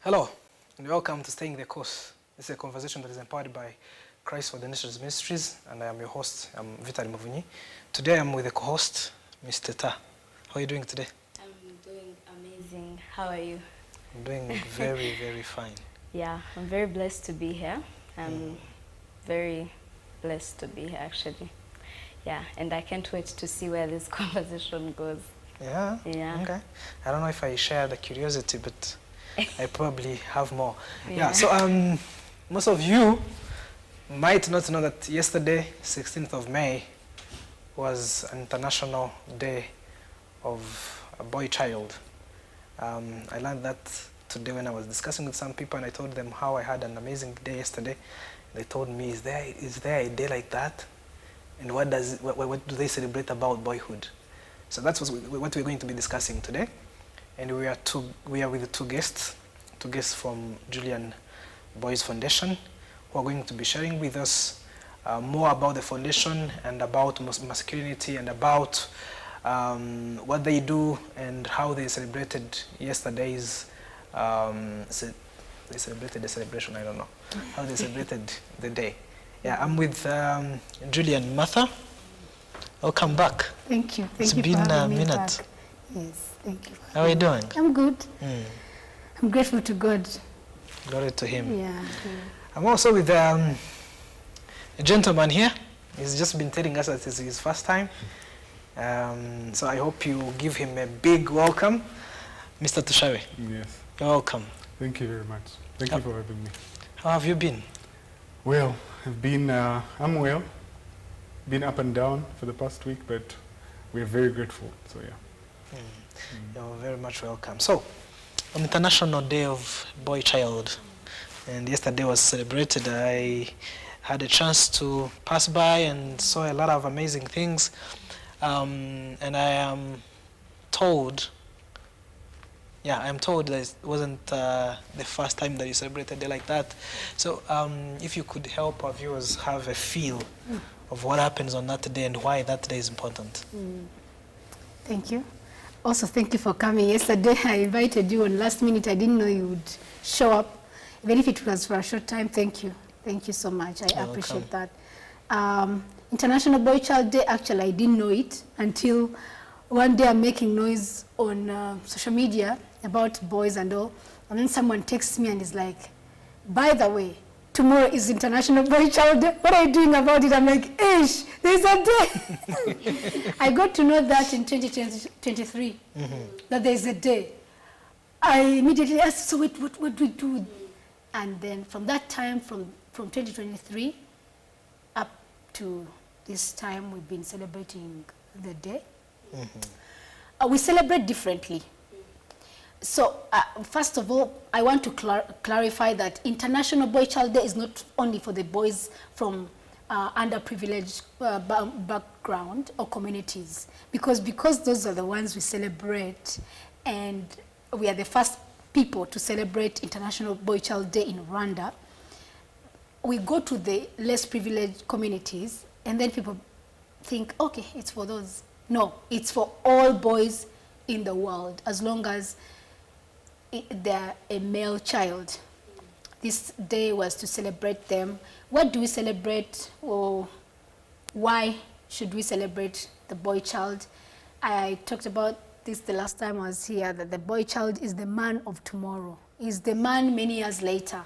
Hello, and welcome to Staying the Course. This is a conversation that is empowered by Christ for the Nations Ministries, and I am your host, I'm Vitali Muvunyi. Today I'm with the co-host, Mr. Ta. How are you doing today? I'm doing amazing. How are you? I'm doing very, very fine. Yeah, I'm very blessed to be here. I'm very blessed to be here, actually. Yeah, and I can't wait to see where this conversation goes. Yeah? Yeah. Okay. I don't know if I share the curiosity, but I probably have more. Yeah. So most of you might not know that yesterday, 16th of May, was an International Day of a Boy Child. I learned that today when I was discussing with some people, and I told them how I had an amazing day yesterday. They told me, is there a day like that? And what do they celebrate about boyhood? So that's what we're going to be discussing today. And we are with two guests from Julian Boys Foundation, who are going to be sharing with us more about the foundation and about masculinity and about what they do and how they celebrated yesterday's they celebrated the celebration, I don't know, how they celebrated the day. Yeah, I'm with Julian. Martha, welcome back. Thank you. It's Thank you been for having a me minute. back. Yes, thank you. How are you doing? I'm good. I'm grateful to God. Glory to him. Yeah. I'm also with a gentleman here. He's just been telling us that it's his first time. So I hope you give him a big welcome. Mr. Tushawe. Yes. You're welcome. Thank you very much. Thank you for having me. How have you been? Well, I'm well. Been up and down for the past week, but we're very grateful. So yeah. You're very much welcome. So, on International Day of Boy Child, and yesterday was celebrated, I had a chance to pass by and saw a lot of amazing things. And I am told, that it wasn't the first time that you celebrated a day like that. So if you could help our viewers have a feel of what happens on that day and why that day is important. Thank you. Also, thank you for coming. Yesterday, I invited you, and last minute, I didn't know you would show up. Even if it was for a short time, thank you. Thank you so much. I appreciate that. International Boy Child Day, actually, I didn't know it until one day I'm making noise on social media about boys and all. And then someone texts me and is like, by the way, tomorrow is International Boy Child Day. What are you doing about it? I'm like, ish, there's a day. I got to know that in 2023, that there's a day. I immediately asked, so wait, what do we do? And then from that time, from 2023 up to this time, we've been celebrating the day. We celebrate differently. So, first of all, I want to clarify that International Boy Child Day is not only for the boys from underprivileged background or communities, because those are the ones we celebrate, and we are the first people to celebrate International Boy Child Day in Rwanda. We go to the less privileged communities, and then people think, okay, it's for those. No, it's for all boys in the world, as long as they're a male child. This day was to celebrate them. What do we celebrate, or why should we celebrate the boy child? I talked about this the last time I was here, that the boy child is the man of tomorrow. Is the man many years later.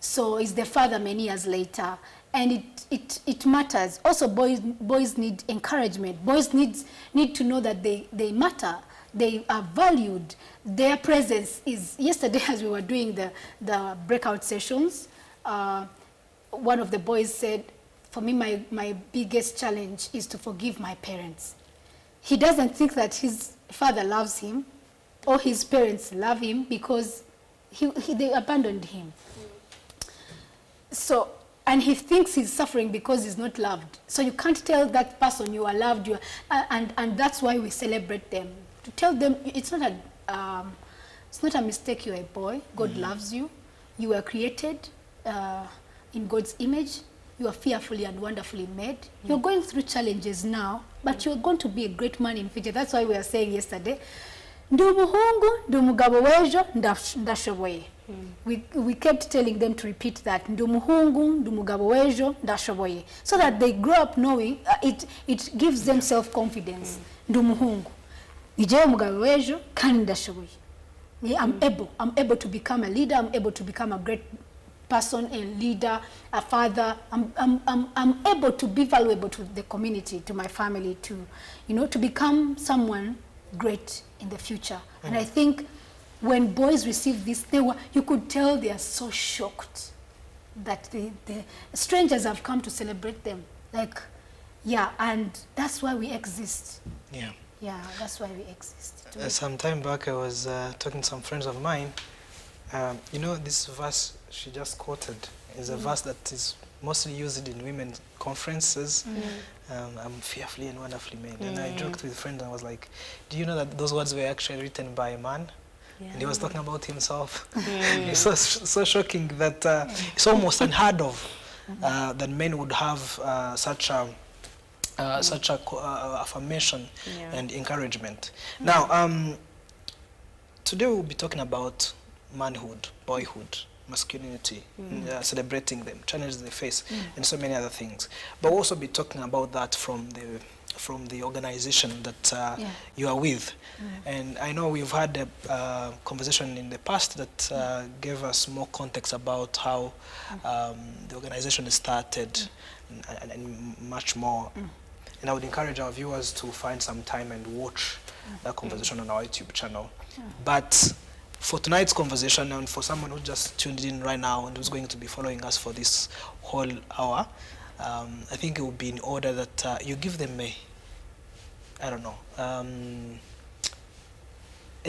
So is the father many years later. And it matters. Also, boys need encouragement. Boys need to know that they matter. They are valued. Their presence is, yesterday as we were doing the breakout sessions, one of the boys said, for me, my biggest challenge is to forgive my parents. He doesn't think that his father loves him or his parents love him because they abandoned him. So, and he thinks he's suffering because he's not loved. So you can't tell that person you are loved, and that's why we celebrate them. To tell them it's not a mistake, you're a boy. God loves you. You were created in God's image. You are fearfully and wonderfully made. You're going through challenges now, but you're going to be a great man in future. That's why we were saying yesterday, ndi umuhungu, ndi umugabo w'ejo, ndashoboye. We kept telling them to repeat that, ndumuhungu, ndumugabo wejo, ndashoboye. So that they grow up knowing, it gives them self-confidence. Ndumuhungu, nijewe mugabo wejo, kandi ndashoboye. I'm able to become a leader, I'm able to become a great person, a leader, a father. I'm able to be valuable to the community, to my family, to, you know, to become someone great in the future. And I think when boys receive this, you could tell they are so shocked that the strangers have come to celebrate them. Like, yeah, and that's why we exist. Yeah. Yeah, that's why we exist. Some time back, I was talking to some friends of mine. You know, this verse she just quoted is a verse that is mostly used in women's conferences. I'm fearfully and wonderfully made. And I joked with friends and I was like, do you know that those words were actually written by a man? Yeah. And he was talking about himself. It's so shocking that it's almost unheard of that men would have such a affirmation and encouragement. Now, today we'll be talking about manhood, boyhood, masculinity, celebrating them, challenges they face, and so many other things. But we'll also be talking about that from the organization that you are with. And I know we've had a conversation in the past that gave us more context about how the organization started and much more. And I would encourage our viewers to find some time and watch that conversation on our YouTube channel. But for tonight's conversation, and for someone who just tuned in right now and who's going to be following us for this whole hour, I think it would be in order that you give them a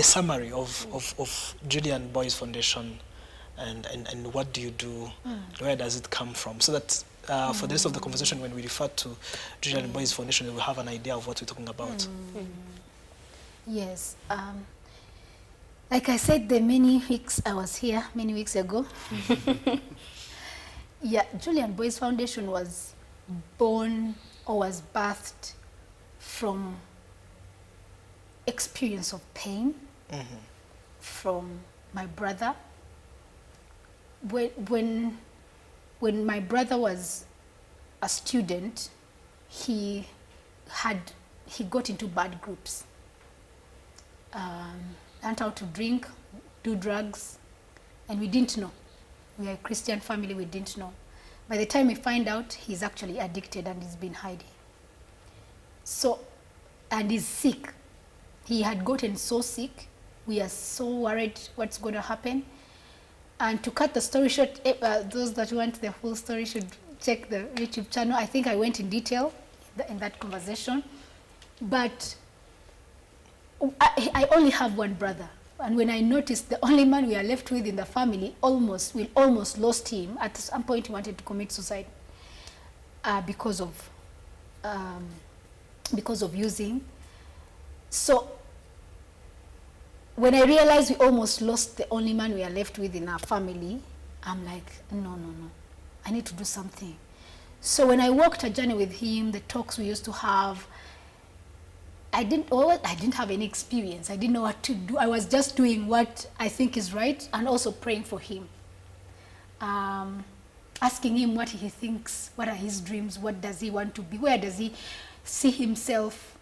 summary of Julian Boys Foundation and what do you do, where does it come from, so that for the rest of the conversation, when we refer to Julian Boys Foundation, we'll have an idea of what we're talking about. Yes. Like I said, the many weeks I was here, many weeks ago. Yeah, Julian Boys Foundation was born or was birthed from experience of pain from my brother. When my brother was a student, he got into bad groups. Learned how to drink, do drugs, and we didn't know. We are a Christian family, we didn't know. By the time we find out, he's actually addicted and he's been hiding. So, and he's sick. He had gotten so sick. We are so worried what's going to happen. And to cut the story short, those that want the full story should check the YouTube channel. I think I went in detail in that conversation. But I only have one brother. And when I noticed the only man we are left with in the family, we almost lost him. At some point, he wanted to commit suicide because of using. So when I realized we almost lost the only man we are left with in our family, I'm like, no, I need to do something. So when I walked a journey with him, the talks we used to have, I didn't have any experience. I didn't know what to do. I was just doing what I think is right and also praying for him. Asking him what he thinks, what are his dreams, what does he want to be, where does he see himself,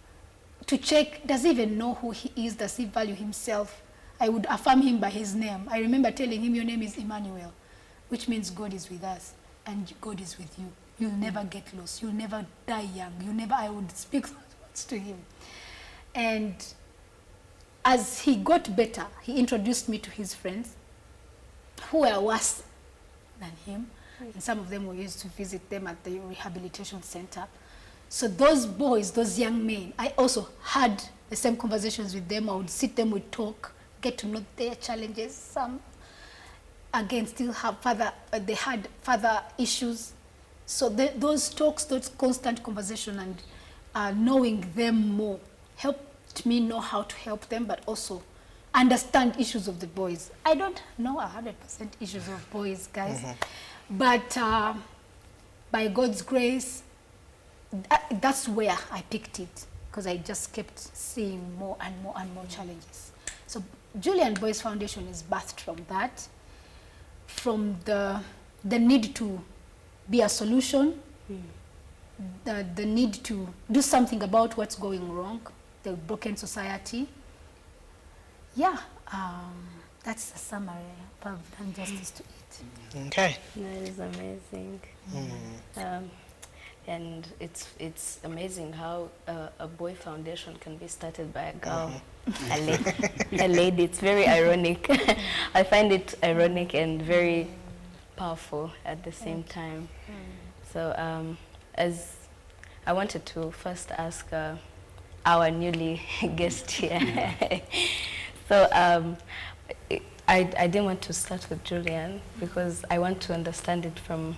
to check, does he even know who he is, does he value himself. I would affirm him by his name. I remember telling him, your name is Emmanuel, which means God is with us and God is with you. You'll never get lost. You'll never die young. I would speak those words to him. And as he got better, he introduced me to his friends who were worse than him. And some of them we used to visit them at the rehabilitation center. So those boys, those young men, I also had the same conversations with them. I would sit them, we'd talk, get to know their challenges. Some, again, still have they had father issues. So those talks, those constant conversation and knowing them more helped me know how to help them, but also understand issues of the boys. I don't know 100% issues of boys, guys, but by God's grace, that's where I picked it, because I just kept seeing more and more and more challenges. So Julian Boys Foundation is birthed from that. from the need to be a solution, the need to do something about what's going wrong, the broken society. Yeah, that's the summary. I hope I've done justice to it. Okay. That is amazing. And it's amazing how a boy foundation can be started by a girl, a lady. It's very ironic. I find it ironic and very powerful at the same time. So as I wanted to first ask our newly guest here. So I didn't want to start with Julian because I want to understand it from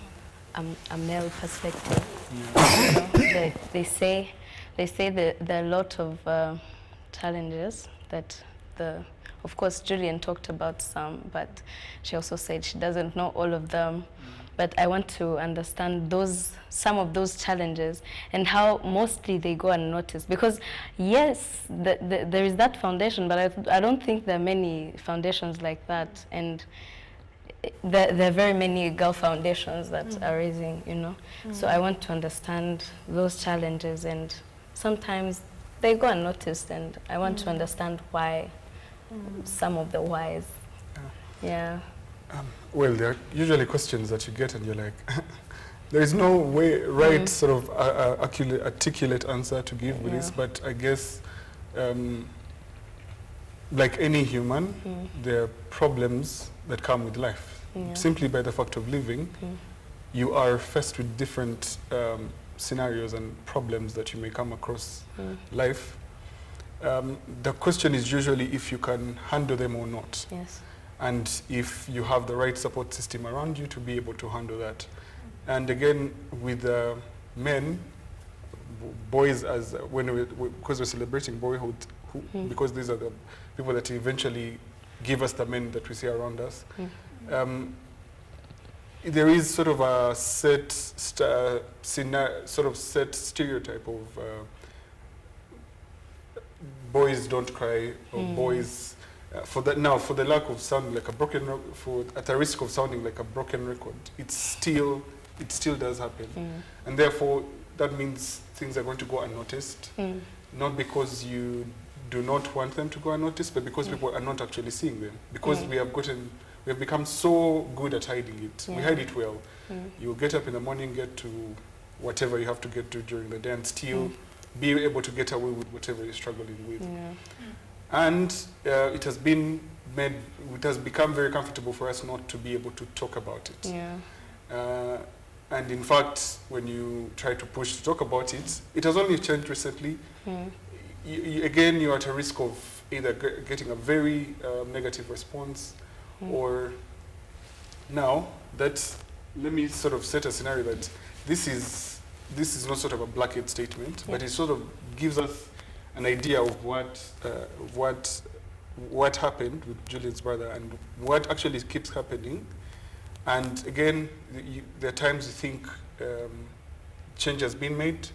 a male perspective. You know, they say that there are a lot of challenges that of course Julian talked about some, but she also said she doesn't know all of them. But I want to understand some of those challenges and how mostly they go unnoticed. Because yes, there is that foundation, but I don't think there are many foundations like that. And there are very many girl foundations that are raising, you know. So I want to understand those challenges, and sometimes they go unnoticed, and I want to understand why, some of the whys. Yeah. Well, there are usually questions that you get and you're like, there is no right sort of articulate answer to give with this, but I guess like any human, there are problems that come with life. Simply by the fact of living, you are faced with different scenarios and problems that you may come across life. The question is usually if you can handle them or not. Yes. And if you have the right support system around you to be able to handle that. And again, with men, boys, because we're celebrating boyhood, because these are the people that eventually give us the men that we see around us, there is sort of a set stereotype of boys don't cry, or boys. For the lack of sounding like a broken, at the risk of sounding like a broken record, it still does happen, and therefore that means things are going to go unnoticed, not because you do not want them to go unnoticed, but because people are not actually seeing them, because we have become so good at hiding it. We hide it well. You get up in the morning, get to whatever you have to get to during the day, and still be able to get away with whatever you're struggling with. And it has become very comfortable for us not to be able to talk about it. And in fact, when you try to push to talk about it, it has only changed recently. Again, you're at a risk of either getting a very negative response, or now that, let me sort of set a scenario that this is not sort of a blanket statement, but it sort of gives us an idea of what happened with Julian's brother and what actually keeps happening. And again, there are times you think change has been made.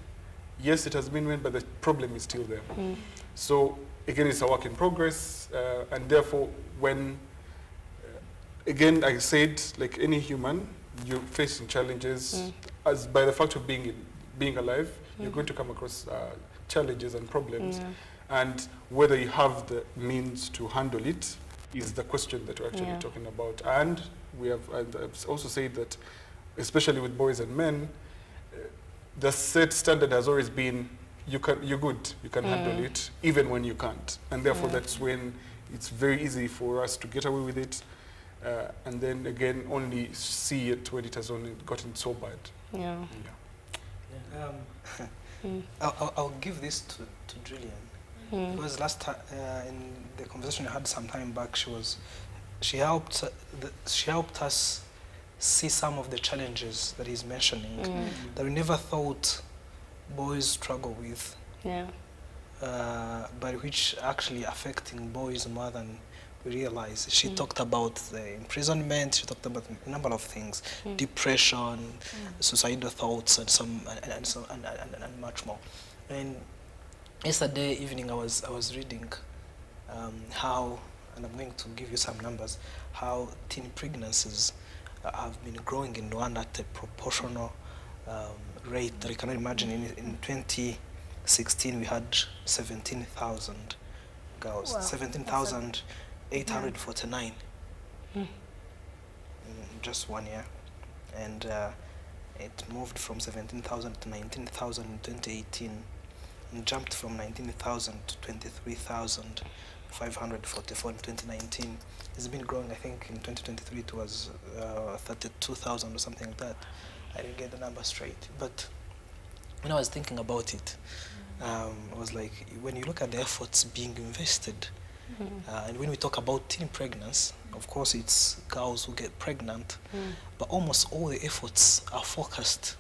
Yes, it has been made, but the problem is still there. So again, it's a work in progress, and therefore, when again, I said, like any human, you're facing challenges. As by the fact of being alive, you're going to come across challenges and problems, and whether you have the means to handle it is the question that we're actually talking about. And I've also said that, especially with boys and men, the set standard has always been you're good, you can handle it, even when you can't, and therefore that's when it's very easy for us to get away with it, and then again only see it when it has only gotten so bad. I'll give this to Julian, because last time in the conversation I had some time back, she helped us see some of the challenges that he's mentioning that we never thought boys struggle with, but which actually affecting boys more than we realize. She talked about the imprisonment, she talked about a number of things, depression, suicidal thoughts, and much more. And yesterday evening I was reading how, and I'm going to give you some numbers, how teen pregnancies have been growing in Rwanda at a proportional rate that you cannot imagine. In 2016, we had 17,000 girls, Wow. 17,849 in just 1 year. And it moved from 17,000 to 19,000 in 2018, and jumped from 19,000 to 23,544 in 2019. It's been growing. I think in 2023 it was 32,000 or something like that. I didn't get the number straight. But when I was thinking about it, I was like, when you look at the efforts being invested, and when we talk about teen pregnancy, of course it's girls who get pregnant, but almost all the efforts are focused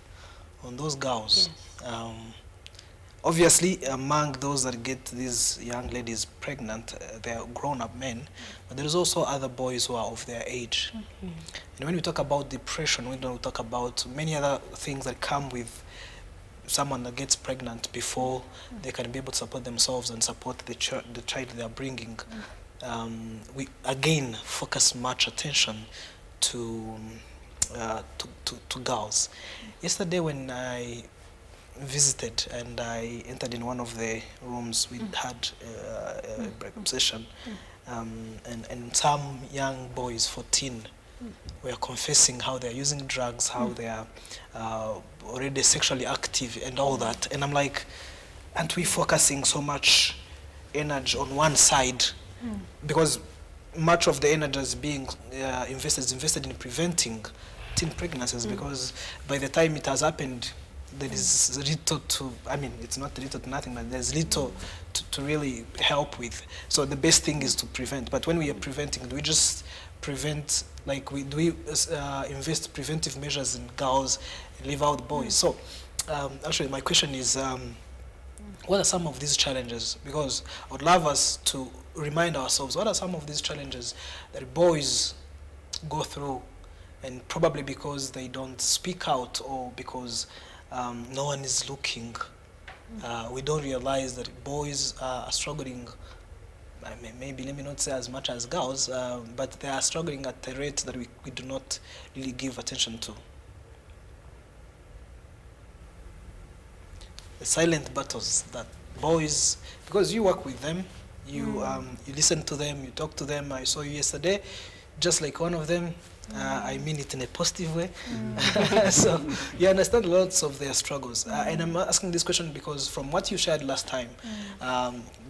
on those girls. Yes. Obviously, among those that get these young ladies pregnant, they are grown-up men, but there is also other boys who are of their age. And when we talk about depression, we don't talk about many other things that come with someone that gets pregnant before they can be able to support themselves and support the child they are bringing. We again focus much attention to girls. Yesterday when I visited and I entered in one of the rooms, we had a breakup session, and some young boys, 14, were confessing how they're using drugs, how they are already sexually active and all that. And I'm like, aren't we focusing so much energy on one side? Because much of the energy is being invested in preventing teen pregnancies, because by the time it has happened, there is little to, I mean, it's not little to nothing, but there's little to really help with. So the best thing is to prevent. But when we are preventing, do we just prevent, like, do we invest preventive measures in girls and leave out boys? So actually my question is, what are some of these challenges? Because I would love us to remind ourselves, what are some of these challenges that boys go through, and probably because they don't speak out, or because no one is looking, we don't realize that boys are struggling. Maybe let me not say as much as girls, but they are struggling at a rate that we do not really give attention to. The silent battles that boys, because you work with them, you listen to them, you talk to them. I saw you yesterday, just like one of them. I mean it in a positive way. So you understand lots of their struggles. And I'm asking this question because from what you shared last time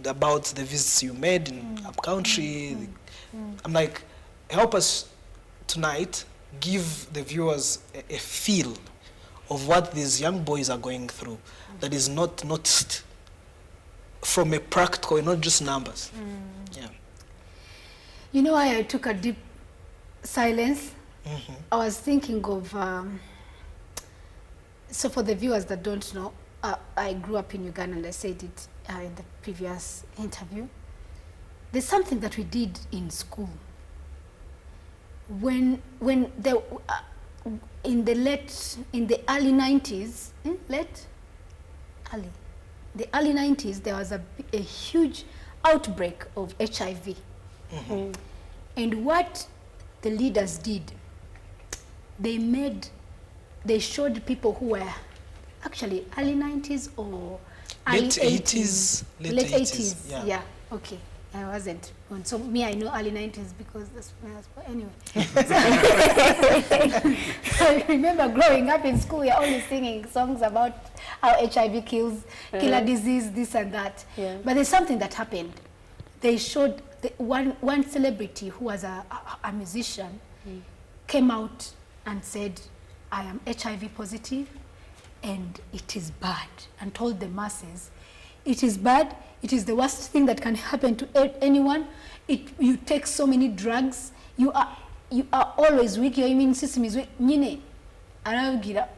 about the visits you made in upcountry, I'm like, help us tonight give the viewers a feel of what these young boys are going through that is not noticed from a practical, not just numbers. Yeah. You know why I took a deep silence? I was thinking of, so for the viewers that don't know, I grew up in Uganda, and I said it in the previous interview. There's something that we did in school. When the in the early 90s, the early 90s, there was a huge outbreak of HIV. And what the leaders did, they showed people who were actually early 90s or early 80s. Late 80s. Yeah, okay. I wasn't born. So me, I know early 90s because that's when I was born. Anyway. I remember growing up in school, we are always singing songs about how HIV kills, killer disease, this and that. Yeah. But there's something that happened. They showed one celebrity who was a musician came out and said, I am HIV positive and it is bad, and told the masses, it is bad, it is the worst thing that can happen to anyone. You take so many drugs, you are always weak, your immune system is weak.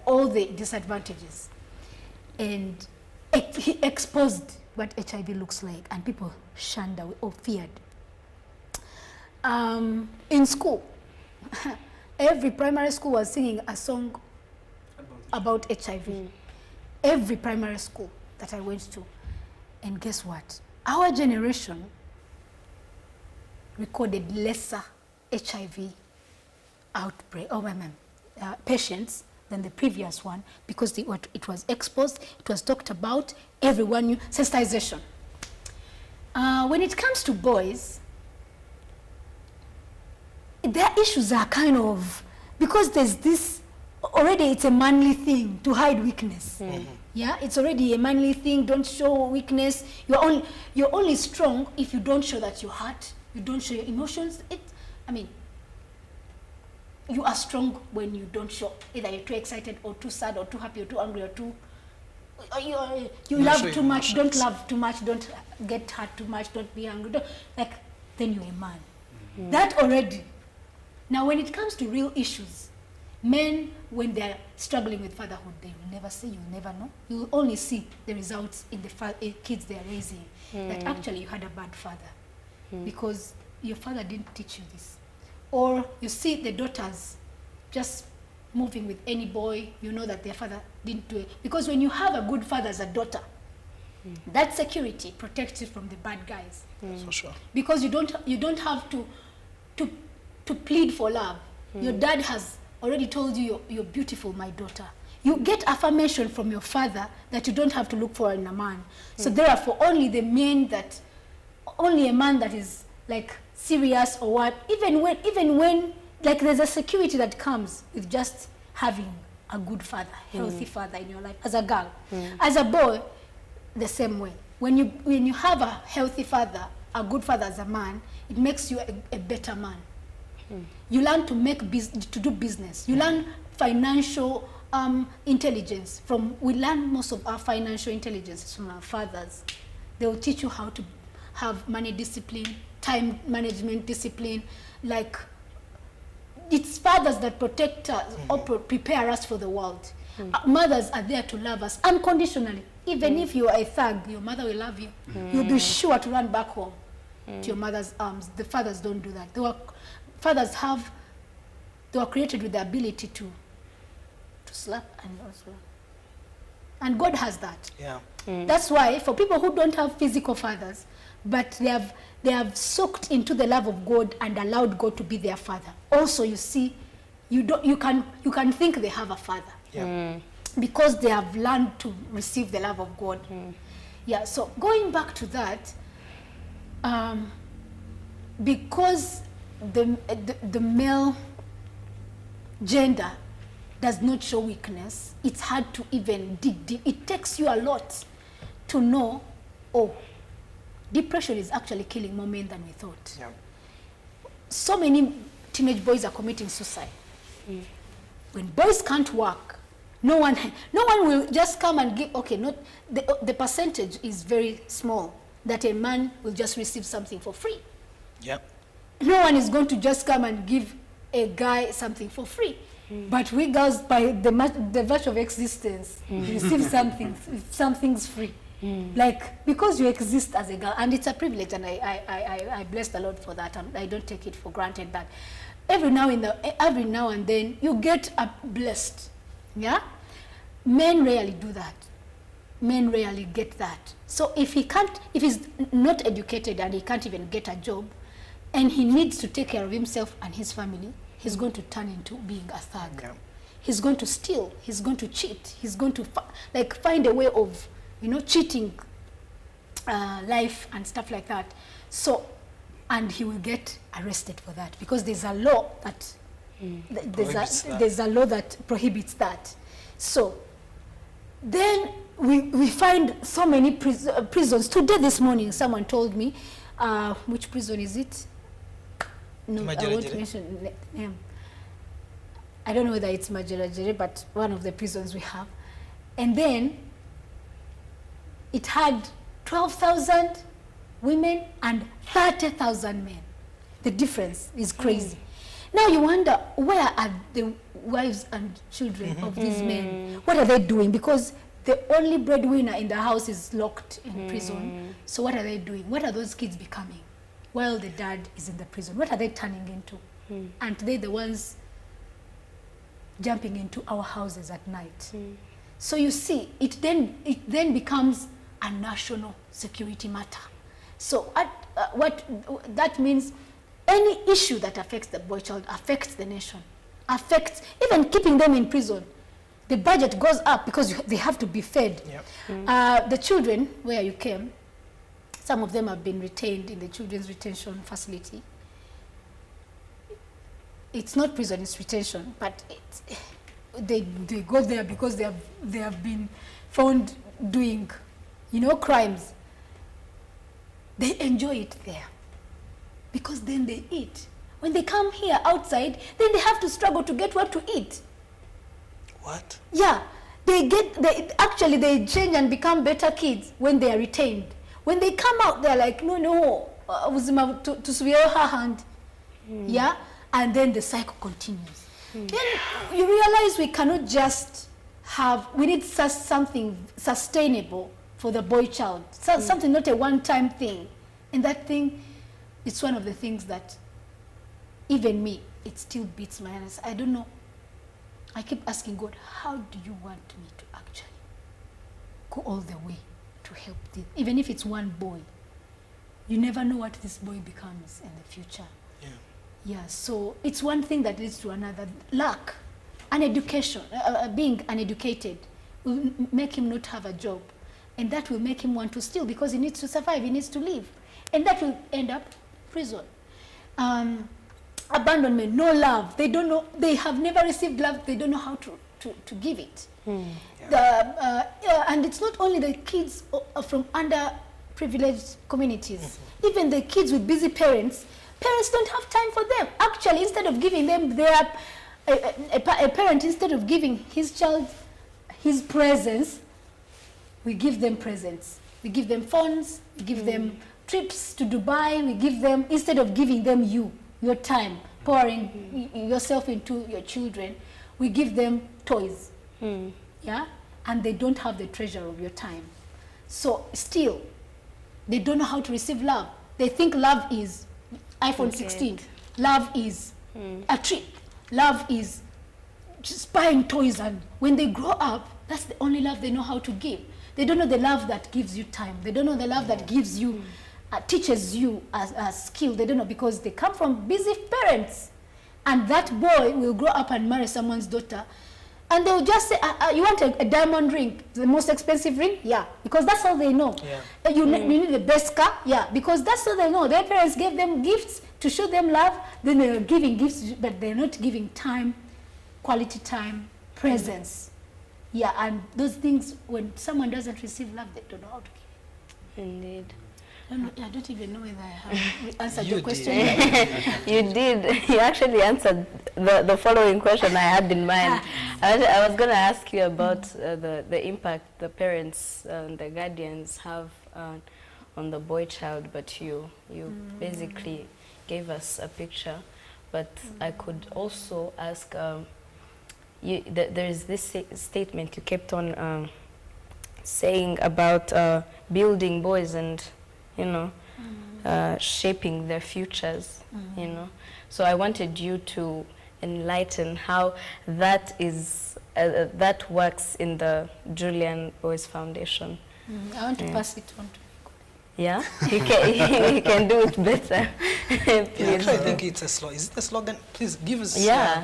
All the disadvantages. And he exposed what HIV looks like, and people shunned away or feared. In school, every primary school was singing a song about HIV. Every primary school that I went to. And guess what? Our generation recorded lesser HIV outbreak, patients than the previous one, because it was exposed, it was talked about, everyone knew, sensitization. When it comes to boys, their issues are kind of, because there's this, already it's a manly thing to hide weakness. Yeah, it's already a manly thing, don't show weakness. You're only strong if you don't show that you're hurt, you don't show your emotions. You are strong when you don't show, either you're too excited or too sad or too happy or too angry or too, you love too much, don't love too much, don't get hurt too much, don't be angry, then you're a man. That already. Now when it comes to real issues, men, when they're struggling with fatherhood, they will never see, you'll never know. You'll only see the results in the kids they're raising, that actually you had a bad father because your father didn't teach you this. Or you see the daughters just moving with any boy, you know that their father didn't do it. Because when you have a good father as a daughter, that security protects you from the bad guys. For sure. Because you don't have to plead for love. Your dad has already told you you're beautiful, my daughter. You get affirmation from your father that you don't have to look for in a man. So therefore, only a man that is like serious or what, even when like there's a security that comes with just having a good father, healthy father in your life as a girl. As a boy, the same way. When you have a healthy father, a good father as a man, it makes you a better man. You learn to do business. You learn financial intelligence. We learn most of our financial intelligence from our fathers. They will teach you how to have money discipline, time management discipline. Like, it's fathers that protect us or prepare us for the world. Mothers are there to love us unconditionally. Even if you are a thug, your mother will love you. You'll be sure to run back home to your mother's arms. The fathers don't do that. They were created with the ability to slap and also. And God has that. Yeah. That's why for people who don't have physical fathers, but they have soaked into the love of God and allowed God to be their father. Also, you see, you can think they have a father. Yeah. Because they have learned to receive the love of God. Yeah, so going back to that, because the male gender does not show weakness, it's hard to even dig deep. It takes you a lot to know, depression is actually killing more men than we thought. Yeah. So many teenage boys are committing suicide. When boys can't work, no one will just come and give, the percentage is very small that a man will just receive something for free. Yep. No one is going to just come and give a guy something for free. But we girls, by the virtue of existence, receive something's free. Like, because you exist as a girl, and it's a privilege, and I bless the Lord for that, and I don't take it for granted that every now and then you get blessed. Yeah? Men rarely do that. Men rarely get that. So if he's not educated and he can't even get a job, and he needs to take care of himself and his family, he's going to turn into being a thug. Yeah. He's going to steal. He's going to cheat. He's going to find a way of, cheating life and stuff like that. So, and he will get arrested for that because there's a law that there's a law that prohibits that. So, then we find so many prisons. Today, this morning, someone told me, which prison is it? No, I won't mention the name. I don't know whether it's Majerajere, but one of the prisons we have. And then it had 12,000 women and 30,000 men. The difference is crazy. Now you wonder, where are the wives and children of these men? What are they doing? Because the only breadwinner in the house is locked in prison. So what are they doing? What are those kids becoming while the dad is in the prison? What are they turning into? Aren't they the ones jumping into our houses at night? So you see, it then becomes a national security matter. So what that means, any issue that affects the boy child affects the nation. affects, even keeping them in prison. The budget goes up because they have to be fed. Yep. The children, where you came, some of them have been retained in the children's retention facility. It's not prison, it's retention, but they go there because they have been found doing, crimes. They enjoy it there because then they eat. When they come here outside, then they have to struggle to get what to eat. What? Yeah, they change and become better kids when they are retained. When they come out, they're like, no, uzima tusubira hand. Yeah, and then the cycle continues. Then you realize we cannot just we need something sustainable for the boy child. Something, not a one-time thing. And that thing, it's one of the things that even me, it still beats my hands. I don't know. I keep asking God, how do you want me to actually go all the way to help this? Even if it's one boy, you never know what this boy becomes in the future. Yeah, so it's one thing that leads to another. Lack, uneducation, being uneducated will make him not have a job. And that will make him want to steal because he needs to survive, he needs to live. And that will end up prison. Abandonment, no love. They don't know, they have never received love, they don't know how to give it. And it's not only the kids from underprivileged communities, even the kids with busy parents don't have time for them. Actually, instead of giving them a parent, instead of giving his child his presence, we give them presents. We give them phones, we give them trips to Dubai, we give them, instead of giving them your time, pouring yourself into your children, we give them toys. Yeah? And they don't have the treasure of your time. So still, they don't know how to receive love. They think love is iPhone 16. Love is a trip. Love is just buying toys, and when they grow up, that's the only love they know how to give. They don't know the love that gives you time. They don't know the love that gives you, teaches you a skill. They don't know because they come from busy parents. And that boy will grow up and marry someone's daughter. And they'll just say, you want a diamond ring, the most expensive ring? Yeah, because that's all they know. Yeah. You need the best car? Yeah, because that's all they know. Their parents gave them gifts to show them love. Then they're giving gifts, but they're not giving time, quality time, presence. Yeah, and those things, when someone doesn't receive love, they don't know how to give. Indeed. I don't even know whether I have answered your question. You did. You actually answered the following question I had in mind. I was going to ask you about the impact the parents and the guardians have on the boy child, but you basically gave us a picture. But I could also ask, there is this statement you kept on saying about building boys and shaping their futures, So I wanted you to enlighten how that is, that works in the Julian Boys Foundation. I want to pass it on to Yeah? He can do it better. Please. I think it's a slogan. Is it a slogan? Please give us. Yeah.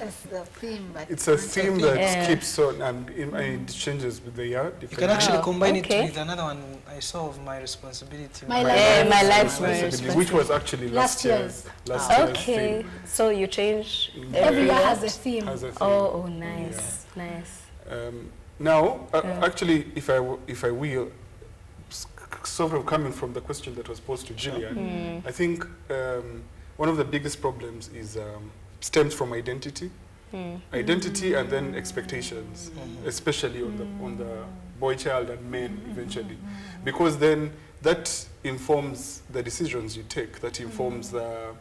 it's a theme. But it's a theme that keeps on and it changes with the year. You can actually combine it with another one I saw of My Responsibility. My Life's My Responsibility. Which was actually last year's okay. theme. So you change every year has a theme. Oh, nice, nice. Now, actually, if I will, sort of coming from the question that was posed to Julian, I think one of the biggest problems is stems from identity, identity, and then expectations, especially on the boy child and men eventually, because then that informs the decisions you take, that informs the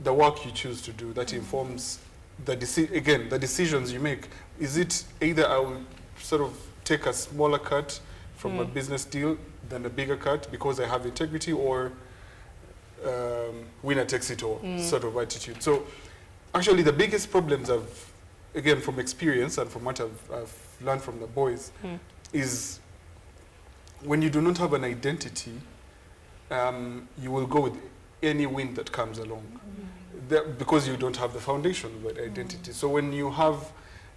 work you choose to do, that informs the decisions you make. Is it either I will sort of take a smaller cut from a business deal than a bigger cut because I have integrity, or winner takes it all sort of attitude. So actually the biggest problems again from experience and from what I've learned from the boys is when you do not have an identity, you will go with any wind that comes along. because you don't have the foundation of that identity. So when you have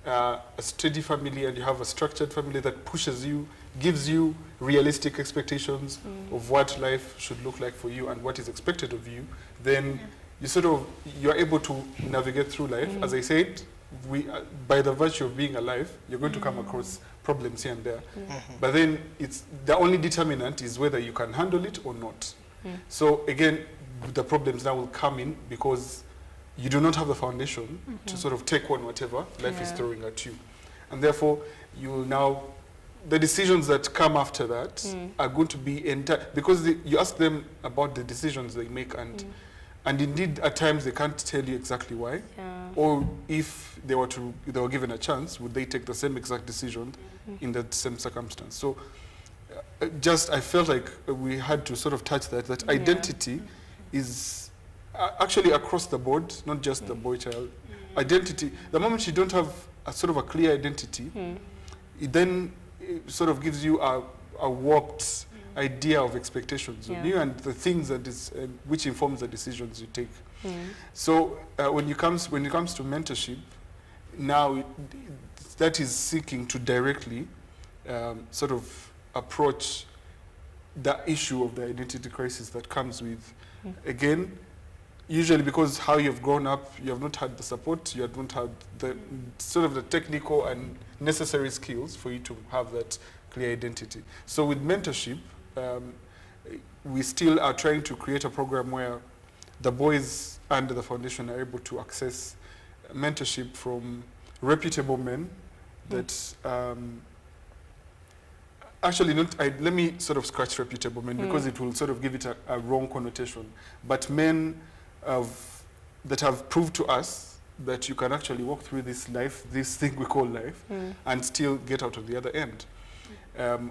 a steady family and you have a structured family that pushes you, gives you realistic expectations of what life should look like for you and what is expected of you, then you're able to navigate through life. As I said, by the virtue of being alive, you're going to come across problems here and there. But then the only determinant is whether you can handle it or not. So again, the problems now will come in because you do not have the foundation to sort of take on whatever life is throwing at you. And therefore, you will now, the decisions that come after that are going to be because you ask them about the decisions they make, and indeed at times they can't tell you exactly why, or if they were given a chance, would they take the same exact decision in that same circumstance. So I felt like we had to sort of touch that identity is actually across the board, not just the boy child. Identity, the moment you don't have a sort of a clear identity, it then sort of gives you a warped idea of expectations of you and the things that which informs the decisions you take. So when it comes to mentorship, now that is seeking to directly sort of approach the issue of the identity crisis that comes with, again, usually because how you've grown up, you have not had the support, you have not had the sort of the technical and necessary skills for you to have that clear identity. So with mentorship, we still are trying to create a program where the boys under the foundation are able to access mentorship from reputable men that actually let me sort of scratch reputable men because it will sort of give it a wrong connotation, but men that have proved to us that you can actually walk through this thing we call life, and still get out of the other end.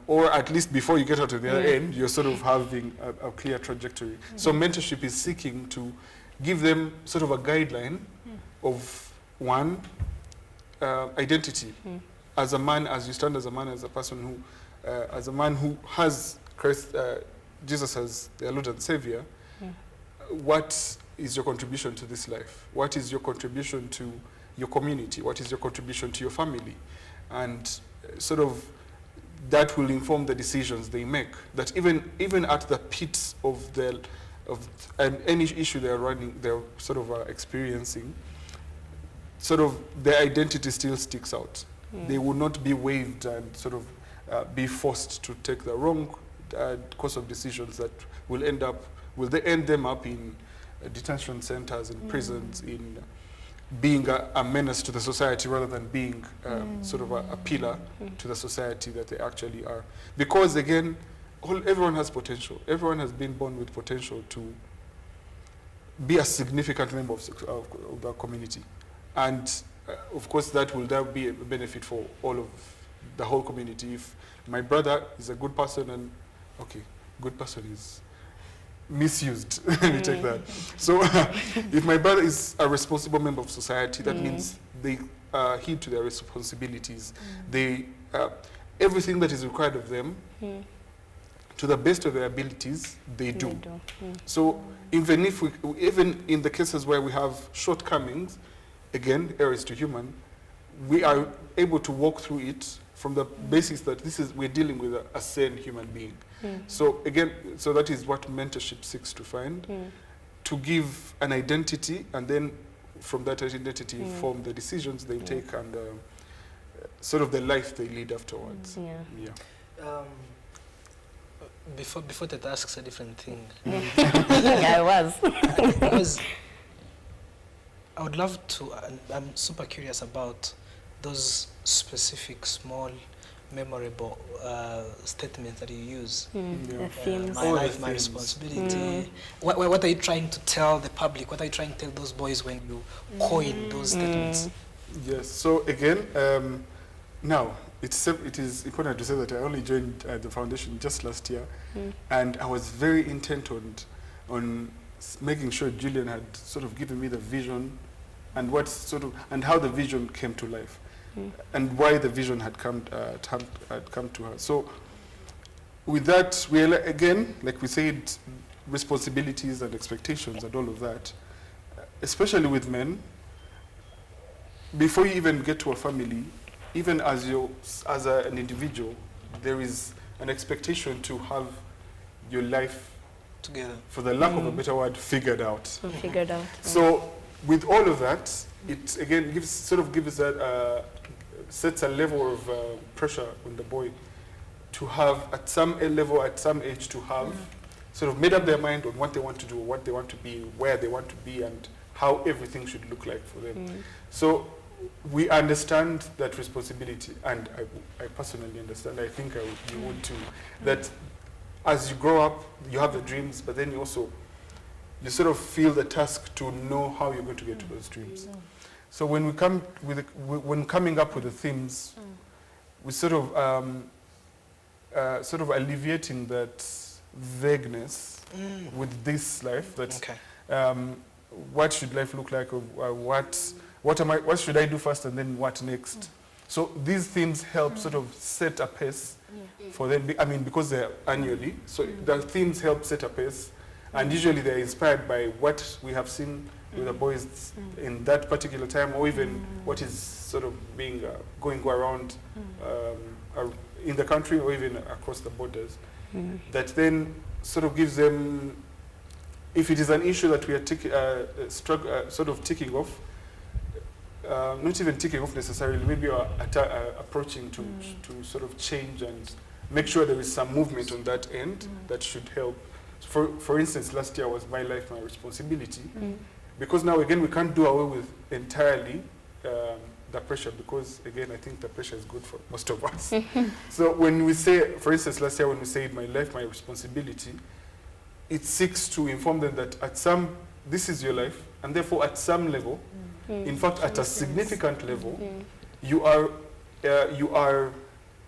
Or at least before you get out of the other end, you're sort of having a clear trajectory. So mentorship is seeking to give them sort of a guideline of one, identity. As a man, as you stand as a man, as a person who, as a man who has Christ, Jesus as their Lord and Savior, what is your contribution to this life? What is your contribution to your community? What is your contribution to your family? And sort of that will inform the decisions they make. That even at the pits of any issue they're sort of experiencing, sort of their identity still sticks out. They will not be waived and sort of be forced to take the wrong course of decisions that will end them up in detention centers, in prisons, in being a menace to the society rather than being sort of a pillar to the society that they actually are. Because again, everyone has potential. Everyone has been born with potential to be a significant member of the community. And of course that will then be a benefit for the whole community. If my brother is a good person, and good person is misused. Let me take that. So if my brother is a responsible member of society, that means they heed to their responsibilities. They everything that is required of them, to the best of their abilities, they do. So even in the cases where we have shortcomings, again, errors to human, we are able to walk through it from the basis that we're dealing with a sane human being. So again, that is what mentorship seeks to find, to give an identity, and then from that identity form the decisions they take and sort of the life they lead afterwards. Before that asks a different thing. I would love to, I'm super curious about those specific small memorable statements that you use. The themes. My life, my responsibility. What are you trying to tell the public? What are you trying to tell those boys when you coin those statements? Yes, so again, now, it is important to say that I only joined the foundation just last year, and I was very intent on making sure Julian had sort of given me the vision and and how the vision came to life, and why the vision had come to her. So with that, we again, like we said, responsibilities and expectations and all of that. especially with men, before you even get to a family, even as an individual, there is an expectation to have your life Together. for the lack of a better word, figured out. Figured out. So with all of that, it again gives that sets a level of pressure on the boy to have at some level, at some age, to have sort of made up their mind on what they want to do, what they want to be, where they want to be, and how everything should look like for them. So we understand that responsibility, and I personally understand, I think you would too, that as you grow up, you have the dreams, but then you sort of feel the task to know how you're going to get to those dreams. So when we come when coming up with the themes, we sort of alleviating that vagueness with this life. That what should life look like, or what should I do first, and then what next? So these themes help sort of set a pace for them. I mean, because they're annually, so the themes help set a pace, and usually they're inspired by what we have seen with the boys in that particular time, or even what is sort of being going around in the country, or even across the borders. That then sort of gives them, if it is an issue that we are sort of ticking off, not even ticking off necessarily, maybe approaching to sort of change and make sure there is some movement on that end that should help. For instance, last year was My Life, My Responsibility, because now again we can't do away with entirely the pressure, because again I think the pressure is good for most of us. So when we say, for instance, last year when we said My Life, My Responsibility, it seeks to inform them that this is your life, and therefore at some level, in fact at a significant level, you are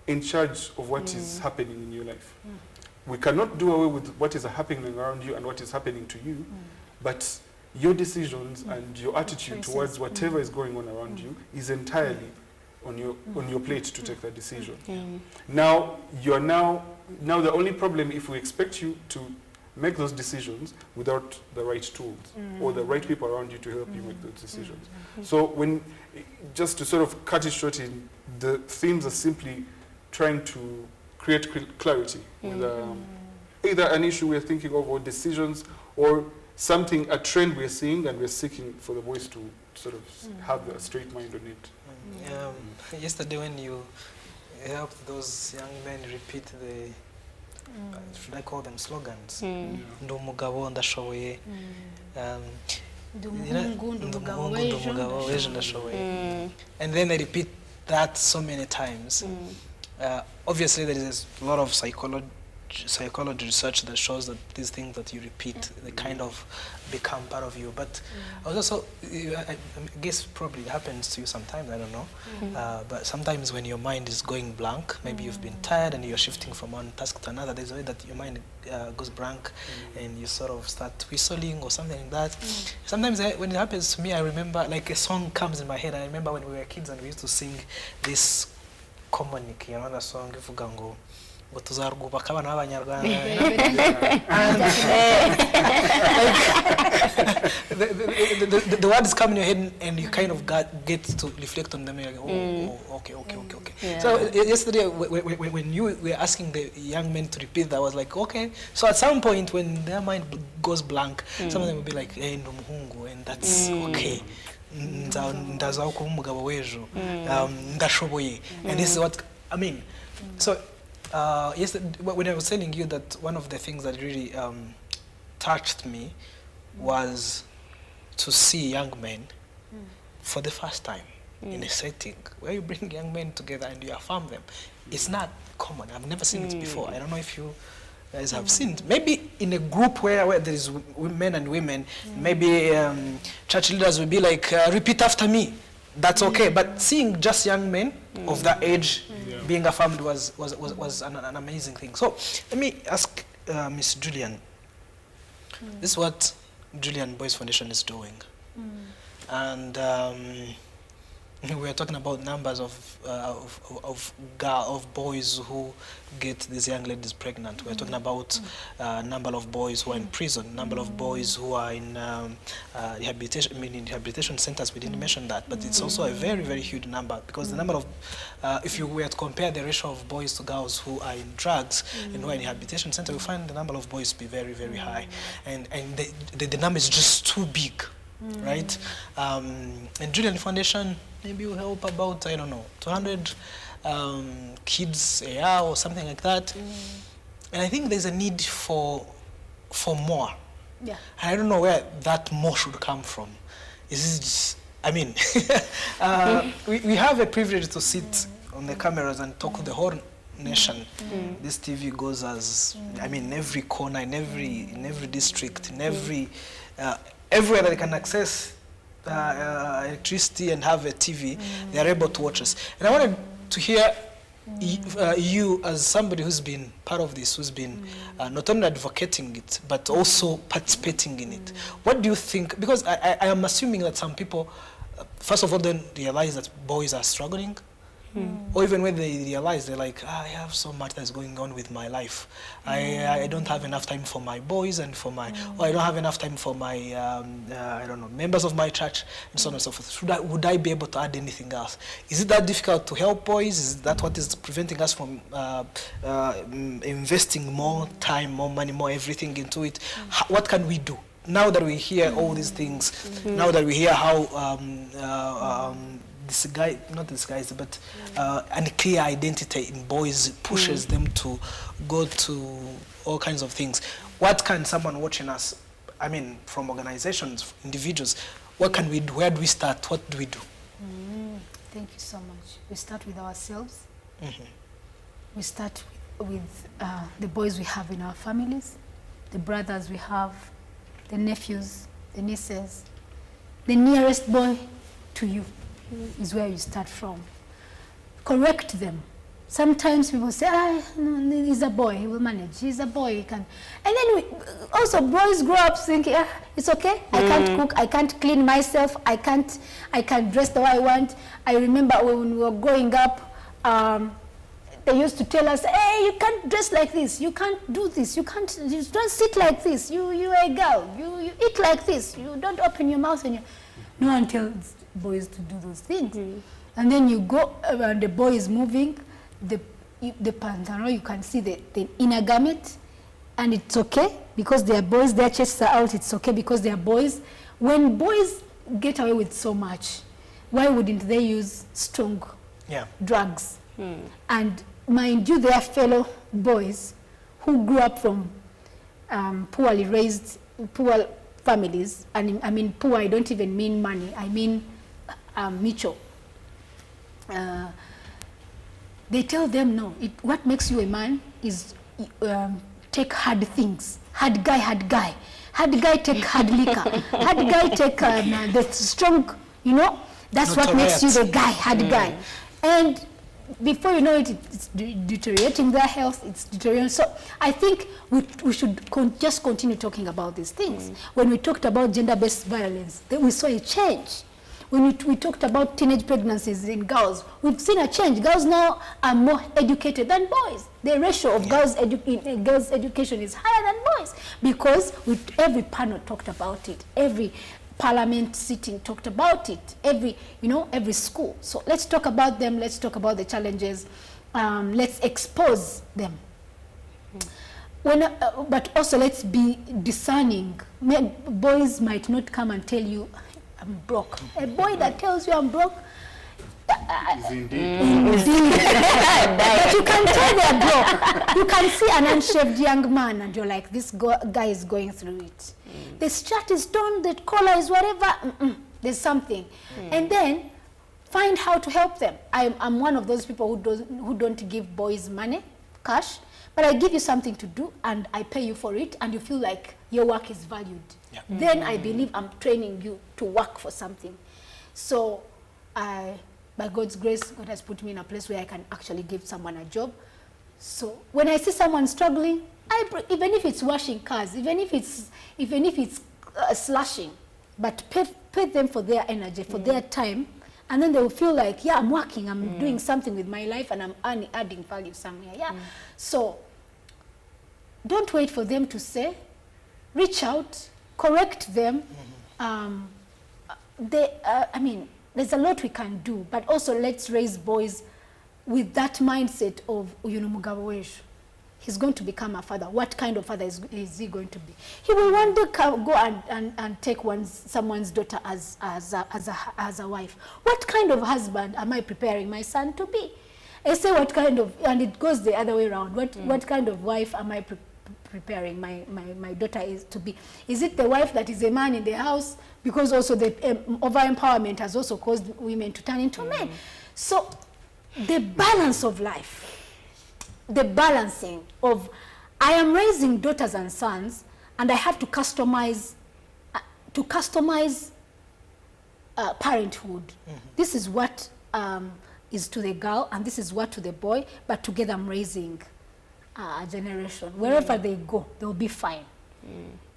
in charge of what is happening in your life. We cannot do away with what is happening around you and what is happening to you, but your decisions and your attitude towards whatever is going on around you is entirely on your plate to take that decision. Now the only problem, if we expect you to make those decisions without the right tools or the right people around you to help you make those decisions. So just to sort of cut it short, the themes are simply trying to create clarity with either an issue we're thinking of, or decisions, or a trend we're seeing, and we're seeking for the boys to sort of have a straight mind on it. Yesterday when you helped those young men repeat the, should I call them slogans? Ndi umugabo ndashoboye. Ndi umugabo w'ejo ndashoboye. And then they repeat that so many times. Obviously there is a lot of psychology research that shows that these things that you repeat, they kind of become part of you. But also, I guess probably it happens to you sometimes, I don't know. But sometimes when your mind is going blank, maybe you've been tired and you're shifting from one task to another, there's a way that your mind goes blank and you sort of start whistling or something like that. Sometimes when it happens to me, I remember, like a song comes in my head. I remember when we were kids and we used to sing this Komuniki, another song, ivuga ngo tuzarwubaka abana b'Abanyarwanda. The words come in your head and you kind of get to reflect on them. You're like, okay. Yeah. So yesterday when you were asking the young men to repeat that, I was like, okay. So at some point when their mind goes blank, some of them will be like, hey, ndo muhungu, and that's okay. Ndazaho kuba umugabo w'ejo, ndashoboye. And this is what I mean. So when I was telling you that one of the things that really touched me was to see young men for the first time in a setting where you bring young men together and you affirm them. It's not common. I've never seen it before. I don't know if you guys have seen it. Maybe in a group where there is men and women, maybe church leaders will be like, repeat after me. That's okay. But seeing just young men of that age being affirmed was an amazing thing. So let me ask Miss Julian. This is what Julian Boys Foundation is doing. And we are talking about numbers of boys who get these young ladies pregnant. We're talking about number of boys who are in prison, number of boys who are in rehabilitation. I mean, in rehabilitation centers. We didn't mention that, but it's also a very, very huge number, because the number of, if you were to compare the ratio of boys to girls who are in drugs and who are in rehabilitation center, you find the number of boys to be very, very high, and the number is just too big. Right? And Julian Foundation maybe will help about, I don't know, 200 kids a year or something like that. And I think there's a need for more. Yeah. And I don't know where that more should come from. Is it just, I mean, we have a privilege to sit on the cameras and talk to the whole nation. This TV goes as, I mean, in every corner, in every district, in every everywhere that they can access electricity and have a TV, they are able to watch us. And I wanted to hear you as somebody who's been part of this, who's been not only advocating it, but also participating in it. What do you think? Because I am assuming that some people, first of all, don't realize that boys are struggling. Or even when they realize, they're like, I have so much that's going on with my life. I don't have enough time for my boys and for my, or I don't have enough time for my, I don't know, members of my church, and so on and so forth. Would I be able to add anything else? Is it that difficult to help boys? Is that what is preventing us from investing more time, more money, more everything into it? What can we do? Now that we hear all these things, now that we hear how not disguised, but unclear identity in boys pushes them to go to all kinds of things. What can someone watching us, I mean, from organizations, individuals, what can we do? Where do we start? What do we do? Thank you so much. We start with ourselves. We start with the boys we have in our families, the brothers we have, the nephews, the nieces. The nearest boy to you is where you start from. Correct them. Sometimes people say, no, he's a boy, he will manage. He's a boy, he can. And then also boys grow up thinking, it's okay, I can't cook, I can't clean myself, I can't dress the way I want. I remember when we were growing up, they used to tell us, hey, you can't dress like this, you can't do this, you don't sit like this, you're a girl, you eat like this, you don't open your mouth. And no one tells boys to do those things. And then you go, and the boy is moving, the pantalon, you can see the inner garment, and it's okay because they are boys, their chests are out, it's okay because they are boys. When boys get away with so much, why wouldn't they use strong drugs? And mind you, they are fellow boys who grew up from poorly raised, poor families, and I mean poor, I don't even mean money, I mean mutual. They tell them, no, what makes you a man is take hard things. Hard guy. Hard guy take hard liquor. Hard guy take the strong, that's what makes you the guy, hard guy. And before you know it, it's deteriorating their health, it's deteriorating. So I think we should just continue talking about these things. When we talked about gender-based violence, we saw a change. When we talked about teenage pregnancies in girls, we've seen a change. Girls now are more educated than boys. The ratio of girls' education is higher than boys because every panel talked about it. Every parliament sitting talked about it. Every school. So let's talk about them. Let's talk about the challenges. Let's expose them. But also let's be discerning. Boys might not come and tell you, I'm broke. A boy that tells you I'm broke, is indeed. But you can tell they're broke. You can see an unshaved young man and you're like, this guy is going through it. The shirt is torn, the collar is whatever. There's something. And then find how to help them. I'm one of those people who don't give boys money, cash, but I give you something to do and I pay you for it and you feel like your work is valued. Yeah. Then I believe I'm training you to work for something. So by God's grace, God has put me in a place where I can actually give someone a job. So when I see someone struggling, even if it's washing cars, even if it's slashing, but pay them for their energy, for their time, And then they will feel like, yeah, I'm working, I'm doing something with my life, and I'm adding value somewhere. Yeah. So don't wait for them to say. Reach out, correct them. I mean, there's a lot we can do, but also let's raise boys with that mindset of, mugabo wesho. He's going to become a father. What kind of father is he going to be? He will one day go and take someone's daughter as a wife. What kind of husband am I preparing my son to be? I say what kind of, and it goes the other way around. What kind of wife am I preparing my daughter to be? Is it the wife that is a man in the house? Because also the over-empowerment has also caused women to turn into men. So the balance of life, the balancing of, I am raising daughters and sons, and I have to customize parenthood. This is what is to the girl, and this is what to the boy, but together I'm raising a generation. Wherever they go, they'll be fine.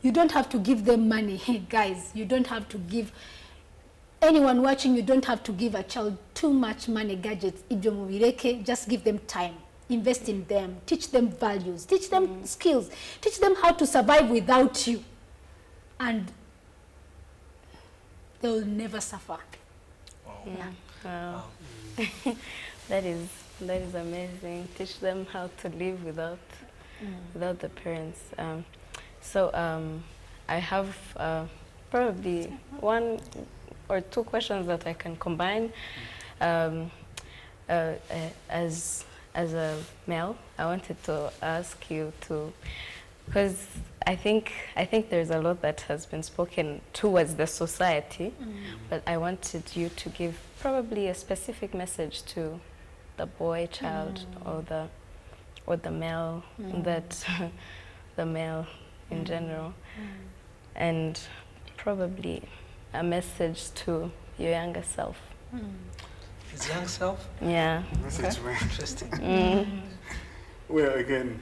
You don't have to give them money. Hey, guys, you don't have to give, anyone watching, you don't have to give a child too much money, gadgets. Just give them time. Invest in them, teach them values, teach them skills, teach them how to survive without you, and they will never suffer. Wow. Yeah. Wow. That is amazing. Teach them how to live without the parents. I have probably one or two questions that I can combine. As a male, I wanted to ask you to, because I think there's a lot that has been spoken towards the society, but I wanted you to give probably a specific message to the boy child or the male, that the male in general, and probably a message to your younger self. His young self? Yeah. Message to me. Interesting. Well, again,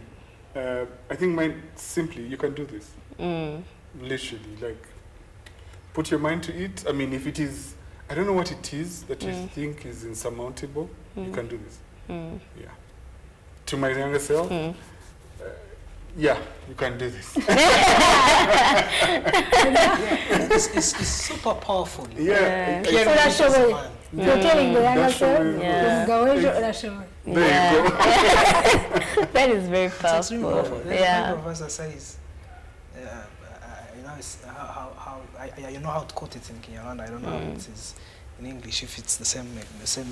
I think mine, simply, you can do this. Literally, like, put your mind to it. I mean, if it is, I don't know what it is that you think is insurmountable, you can do this. Yeah. To my younger self, yeah, you can do this. It's super powerful. Yeah. So that's your way. You're telling the younger self, Yeah. There you go. That is very It's extremely powerful. powerful. There's a Yeah. professor says, it's how you know how to quote it in Kinyarwanda. I don't know how it is in English, if it's the same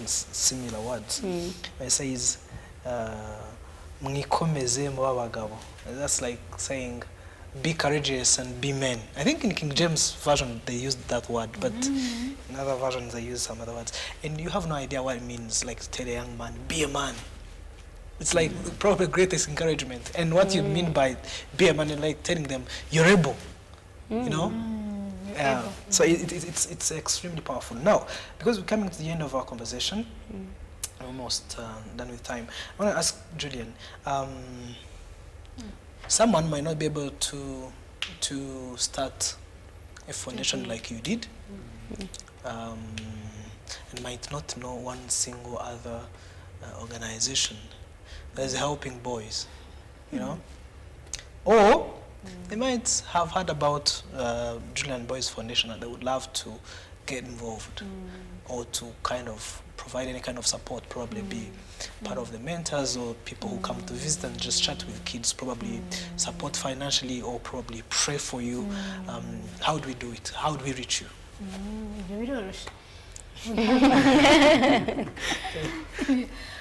similar words. It says, "Mwikomeze mwabagabo." That's like saying, be courageous and be men. I think in King James Version they used that word, but in other versions they use some other words. And you have no idea what it means, like to tell a young man, be a man. It's like probably greatest encouragement. And what you mean by be a man, is like telling them, you're able, you know? So it's extremely powerful. Now, because we're coming to the end of our conversation, almost done with time, I want to ask Julian, someone might not be able to start a foundation like you did, and might not know one single other organization that is helping boys, you know? Or they might have heard about Julian Boys Foundation and they would love to get involved or to kind of provide any kind of support, probably be part of the mentors or people who come to visit and just chat with kids, probably support financially or probably pray for you. How do we do it? How do we reach you?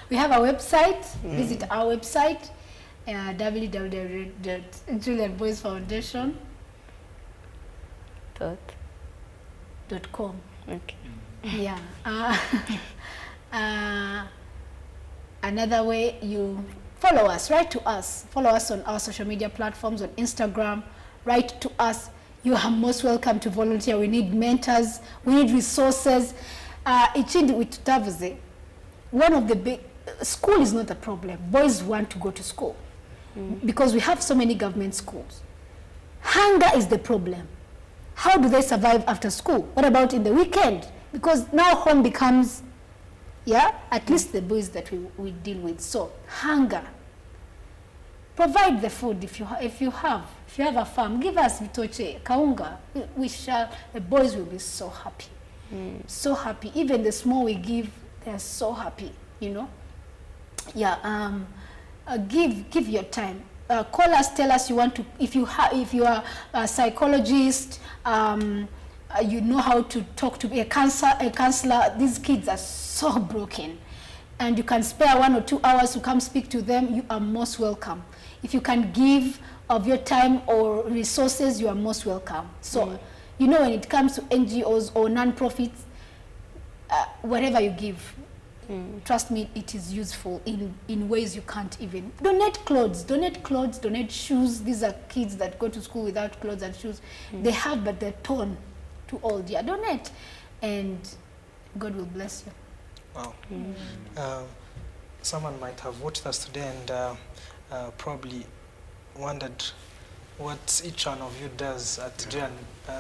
We have a website. Visit our website, www.julianboysfoundation.com. Okay. Yeah. Another way, you follow us, write to us. Follow us on our social media platforms, on Instagram. Write to us. You are most welcome to volunteer. We need mentors. We need resources. One of the big, school is not a problem. Boys want to go to school because we have so many government schools. Hunger is the problem. How do they survive after school? What about in the weekend? because now home becomes, at least the boys that we deal with. So hunger. Provide the food if you have a farm. Give us vitoche, kaunga. The boys will be so happy. So happy. Even the small we give, they're so happy, you know. Give your time. Call us, tell us you want to, if you are a psychologist, you know how to talk to a counselor. These kids are so broken, and you can spare 1 or 2 hours to come speak to them. You are most welcome. If you can give of your time or resources, you are most welcome. So, you know, when it comes to NGOs or non-profits, whatever you give, trust me, it is useful in ways you can't even. Donate clothes, donate shoes. These are kids that go to school without clothes and shoes. They have, but they're torn too old. Donate, and God will bless you. Wow. Someone might have watched us today and probably wondered what each one of you does at Julian,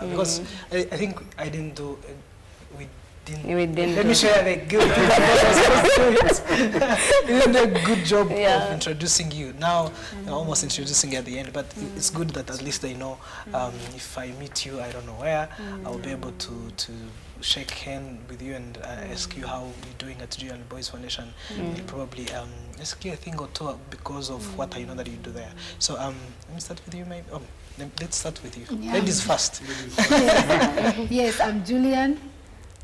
because I think I didn't do. We didn't. Let me share the good. We did a good job of introducing you. Now, almost introducing you at the end, but it's good that at least they know. If I meet you, I don't know where, I'll be able to shake hand with you and ask you how you're doing at Julian Boys Foundation. And probably ask you a thing or two because of what I know that you do there. So let me start with you, maybe. Let's start with you. Ladies first. Yes, I'm Julian.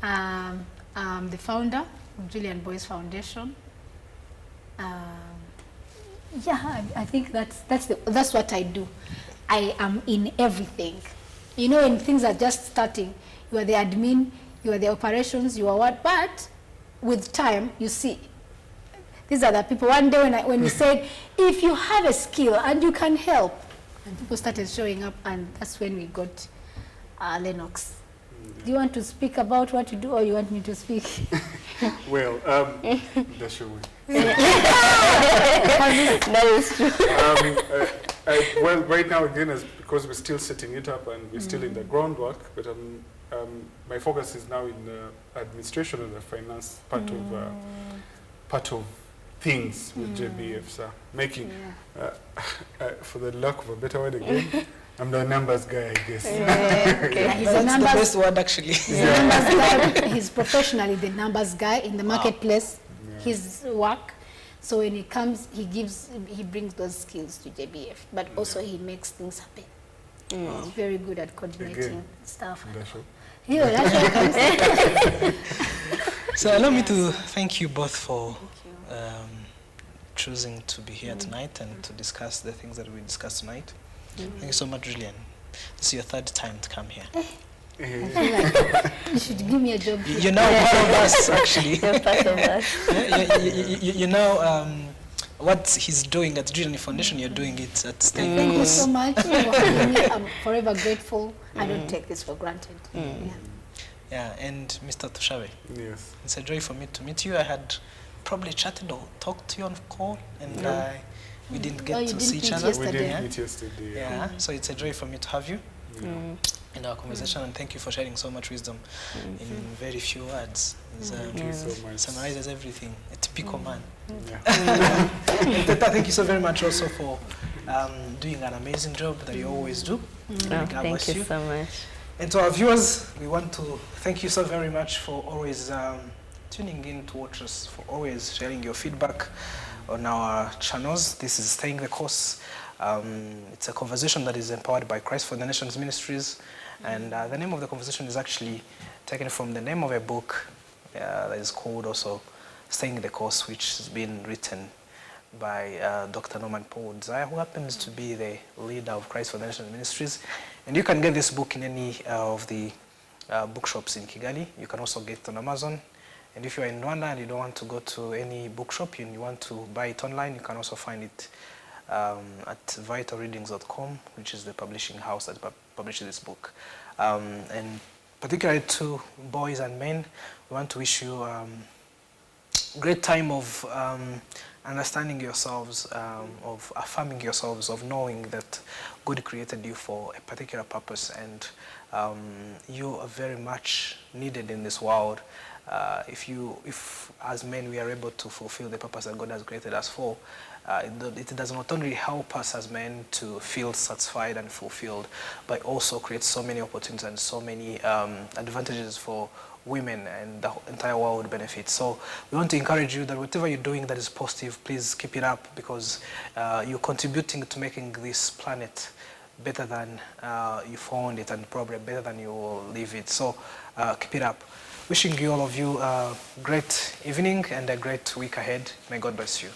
I'm the founder of Julian Boys Foundation. I think that's what I do. I am in everything. You know, when things are just starting, you are the admin, you are the operations, you are what, but with time, you see, these are the people. One day when we said, if you have a skill and you can help, and people started showing up, and that's when we got Lenox. Do you want to speak about what you do, or you want me to speak? Well, that's your way. That is true. Well, right now, again, because we're still setting it up and we're still in the groundwork, but my focus is now in the administration and the finance part of things with JBF. So making, for the lack of a better word again, I'm the numbers guy, I guess. He's That's the best word, actually. He's the numbers guy. He's professionally the numbers guy in the marketplace. His work. So when he comes, he brings those skills to JBF, but also he makes things happen. He's very good at coordinating stuff. So allow me to thank you both for choosing to be here tonight and to discuss the things that we discussed tonight. Thank you so much, Julian. This is your third time to come here. I feel like you should give me a job. You're now part of us, actually. You're part of us. You know what he's doing at Julian Foundation, you're doing it at State. Thank you so much for having me. I'm forever grateful. I don't take this for granted. Yeah, and Mr. Tushabe. Yes. It's a joy for me to meet you. I had probably chatted or talked to you on call, and we didn't get to see each other. Yesterday. We didn't meet yesterday. Yeah, so it's a joy for me to have you in our conversation, and thank you for sharing so much wisdom in very few words. Thank you so much. Summarizes everything. A typical man. Yeah. Thank you so very much also for doing an amazing job that you always do. Thank you so much. And to our viewers, we want to thank you so very much for always tuning in to watch us, for always sharing your feedback on our channels. This is Staying the Course. It's a conversation that is empowered by Christ for the Nations Ministries. And the name of the conversation is actually taken from the name of a book that is called also Staying the Course, which has been written by Dr. Norman Paul Dzaya, who happens to be the leader of Christ for the Nations Ministries. And you can get this book in any of the bookshops in Kigali. You can also get it on Amazon. And if you're in Rwanda and you don't want to go to any bookshop and you want to buy it online, you can also find it at vitalreadings.com, which is the publishing house that publishes this book. And particularly to boys and men, we want to wish you great time of understanding yourselves, of affirming yourselves, of knowing that God created you for a particular purpose, and you are very much needed in this world. If as men we are able to fulfill the purpose that God has created us for, it does not only help us as men to feel satisfied and fulfilled, but also creates so many opportunities and so many advantages for women, and the entire world benefits. So we want to encourage you that whatever you're doing that is positive, please keep it up, because you're contributing to making this planet better than you found it, and probably better than you will leave it. So keep it up. Wishing you all of you a great evening and a great week ahead. May God bless you.